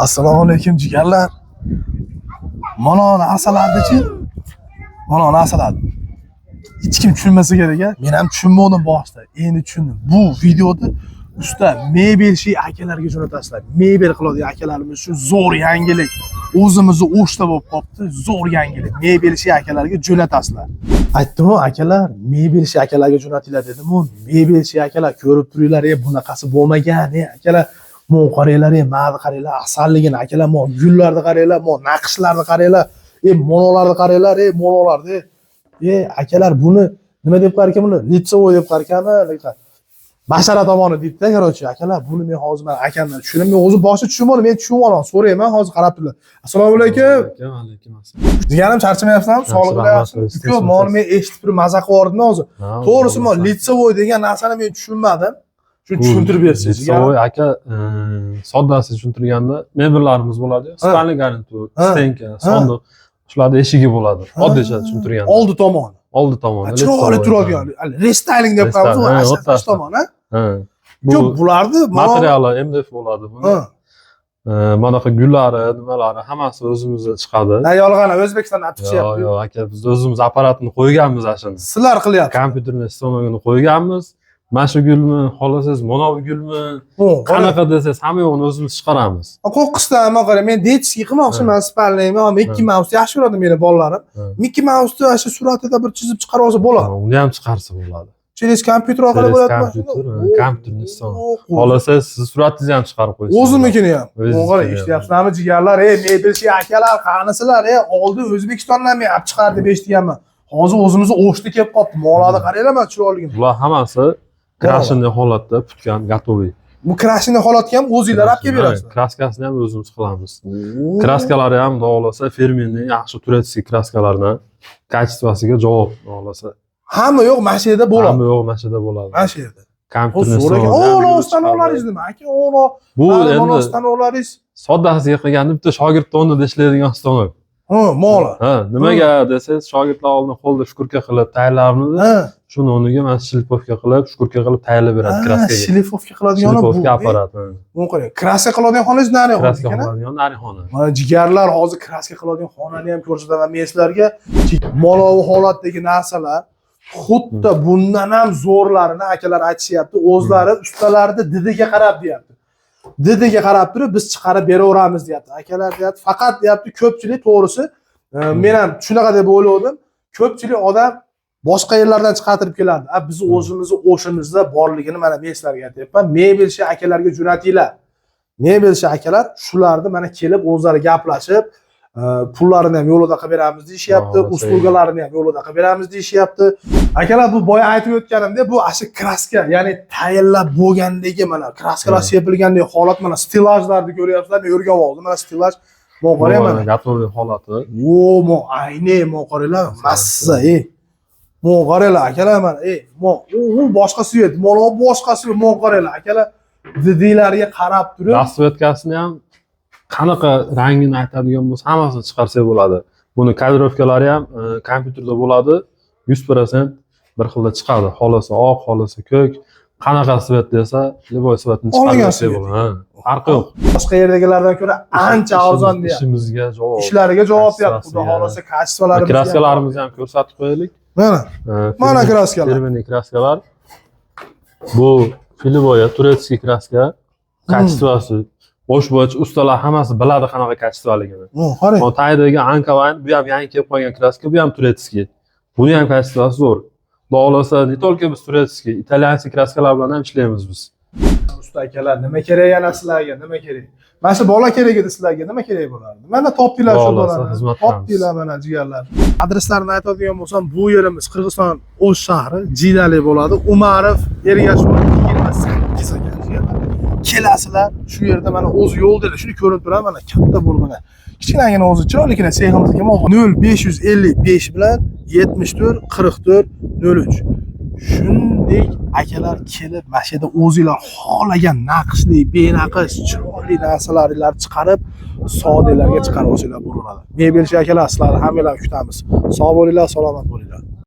Assalomu alaykum jigarlar. Mana narsalarni-chi? Mana narsalarni. Hech kim tushunmasa kerak-a. Men ham tushunmadim boshida. Endi tushundim. Bu videoda usta mebelchi akalarga jo'natasizlar. Mebel qiladigan akalarimiz shu zo'r yangilik. O'zimizni o'shda bo'lib qopti. Zo'r yangilik. Mebelchi akalarga jo'natasizlar. Aytdim-ku akalar, mebelchi akalarga jo'natinglar dedim-ku. Mebelchi akalar ko'rib turinglar, bunaqasi bo'lmagan, akalar. Mo qaranglar, ma'ni qaranglar, asalligini akalar, mo gullarni qaranglar, mo naqshlarni qaranglar, monolarni qaranglar, monolarni. Akalar buni nima deb qarkan buni? Litsovoy deb qarkanmi? Bashara tomoni debdi-da, qarochi. Akalar buni men hozir men akamdan tushundim. Men o'zim boshida tushunmadim, men tushunib olaman. So'rayman, hozir qarab turlar. Assalomu alaykum. Alaykum assalom. Jigarim charchamayapsanmi? Sog'lik bilayapsiz. Ko'p meni men eshitib turib maza qilib hozir. To'g'risi men litsovoy degan narsani men tushunmadim. Shu tushuntirib bersangiz. Litsovoy aka soddasi tushuntirganda mebellarimiz bo'ladi. Spalni garnitur, stenka, sondiq, shularda eshigi bo'ladi. Oddiycha tushuntirganda. Oldi tomoni. Oldi tomoni. Chiroyli turadigan, restyling deb qo'yamiz, o'rtacha tomoni. Ko'p bularni materiali MDF bo'ladi buni. Mana bu gullari, nimalari hammasi o'zimizda chiqadi. Yolg'on O'zbekistondan olib chiqyapti. Yo'q, aka biz o'zimiz apparatini qo'yganmiz ashuni. Sizlar qilyapsiz. Kompyuterni sistemini qo'yganmiz. Mana shu gulmi, xohlasangiz monovi gulmi, qanaqa desangiz hamma yo'g'ini o'zimiz chiqaramiz. Qo'qqisdan men qarang, men detskiy qilmoqchiman, spalniymi, Mickey Mouse yaxshi ko'radi meni bolalarim. Mickey Mouse'ni o'sha suratida bir chizib chiqarib olsa bo'ladi. Uni ham chiqarsa bo'ladi. Через kompyuter orqali bo'ladimi? Kompyuterni sistem. Xohlasangiz siz suratingizni ham chiqarib qo'yasiz. O'zimnikini ham. Qarang, eshityapsizlarmi jigarlar? Mebelchi akalar, qanisizlar? Oldin O'zbekistondan men olib chiqar deb eshitganman. Hozir o'zimizni o'shda kelib qoldi. Mollarni qaranglar, mana chiroyligini. Bular hammasi krashinli holatda putgan, gatoviy. Bu krashinli holatga ham o'zingizlar olib kelib berasiz. Kraskasini ham o'zimiz qilamiz. Kraskalari ham xohlasa fermerning yaxshi turetskiy kraskalarni kачествосiga javob xohlasa. Hamma yo'q, mana shu yerda bo'ladi. Hamma yo'q, mana shu yerda bo'ladi. Mana shu yerda. Kompyuterni stanoklaringiz nima? Aka, bu endi stanoklaringiz soddasiga qilganda bitta shogirdni o'rnida ishlaydigan stanok. Mo'la. Nimaga desangiz, shogirdlar oldin qo'lda shkurka qilib tayyorlarmidi. Shuni o'rniga mana shlipovka qilib, shkurka qilib tayyorlab beradi kraskaga. Shlipovka qiladigan bu. Shlipovka apparati. Bu qarang, kraska qiladigan xoningiz nari xona. Kraska qiladigan nari xona. Mana jigarlar hozir kraska qiladigan xonani ham ko'rsataman men sizlarga. Molovi holatdagi narsalar xuddi bundan ham zo'rlarini akalar aytishyapti. O'zlari ustalarni didiga qarab deyapti. Didiga qarab turib biz chiqarib beraveramiz deyapti. Akalar deyapti, faqat deyapti ko'pchilik to'g'risi men ham shunaqa deb o'yladim. Ko'pchilik odam boshqa yerlardan chiqartirib kelardi. Biz o'zimizni o'shimizda borligini mana men sizlarga aytyapman. Mebelchi akalarga jo'natinglar. Mebelchi akalar shularni mana kelib o'zlari gaplashib, pullarini ham yo'lida qilib beramiz deyishyapti, uslugalarini ham yo'lida qilib beramiz deyishyapti. Akalar bu boya aytib o'tganimda bu ashi kraska, ya'ni tayyorlab bo'lgandagi mana kraskalar sepilgandek holat, mana stilajlarni ko'ryapsizlar. Men o'rganib oldim. Mana stilaj mo qarayman. Gatoviy holati. Mo ayne mo qaranglar. Massa, mo qaranglar akalar mana, mo u boshqasi edi. Mana boshqasi mo qaranglar akalar. Didilariga qarab turib, rasvetkasini ham qanaqa rangini aytadigan bo'lsa, hammasini chiqarsa bo'ladi. Buni kadrovkalari ham kompyuterda bo'ladi. 100% bir xilda chiqadi. Xolasa oq, xolasa ko'k, qanaqa svet desa, liboy svetni chiqarsa bo'ladi. Farqi yo'q. Boshqa yerdagilardan ko'ra ancha arzon deyapti. Ishimizga javob. Ishlariga javob deyapti. Xudo xolasa kачествоlarimiz. Kraskalarimizni ham ko'rsatib qo'yaylik. Mana kraskalar. Fermerning kraskalar. Bu filiboya turetskiy kraska. Kачествоsi Bosh ustalar hammasi biladi qanaqa kачествоligini. Qarang. Bu taydagi Ankaline, bu ham yangi kelib qolgan kraska, bu ham turetskiy. Buni ham kачествоsi zo'r. Xohlasa, ne только biz turetskiy, italyanskiy kraskalar bilan ham ishlaymiz biz. Usta akalar, nima kerak yana sizlarga? Nima kerak? Mana shu bola kerak edi sizlarga, nima kerak bo'lardi? Mana topdinglar shu bolani. Topdinglar mana jigarlar. Adreslarini aytadigan bo'lsam, bu yerimiz Qirg'iziston O'sh shahri, Jidali bo'ladi. Umarov Ergashev 28 ekan jigarlar. Kelasizlar, shu yerda mana o'zi yo'lda, shuni ko'rib turadi, mana katta bo'lgan. Kichkinagina o'zi chiroyligina seximizga 0555 bilan 74 44 03. Shunday akalar kelib, mana shu yerda o'zingizlar xohlagan naqshli, benaqsh, chiroyli narsalarni chiqarib, soddalarga chiqarib olsanglar bo'laveradi. Mebelchi akalar, sizlarni hammalarni kutamiz. Sog' bo'linglar, salomat bo'linglar.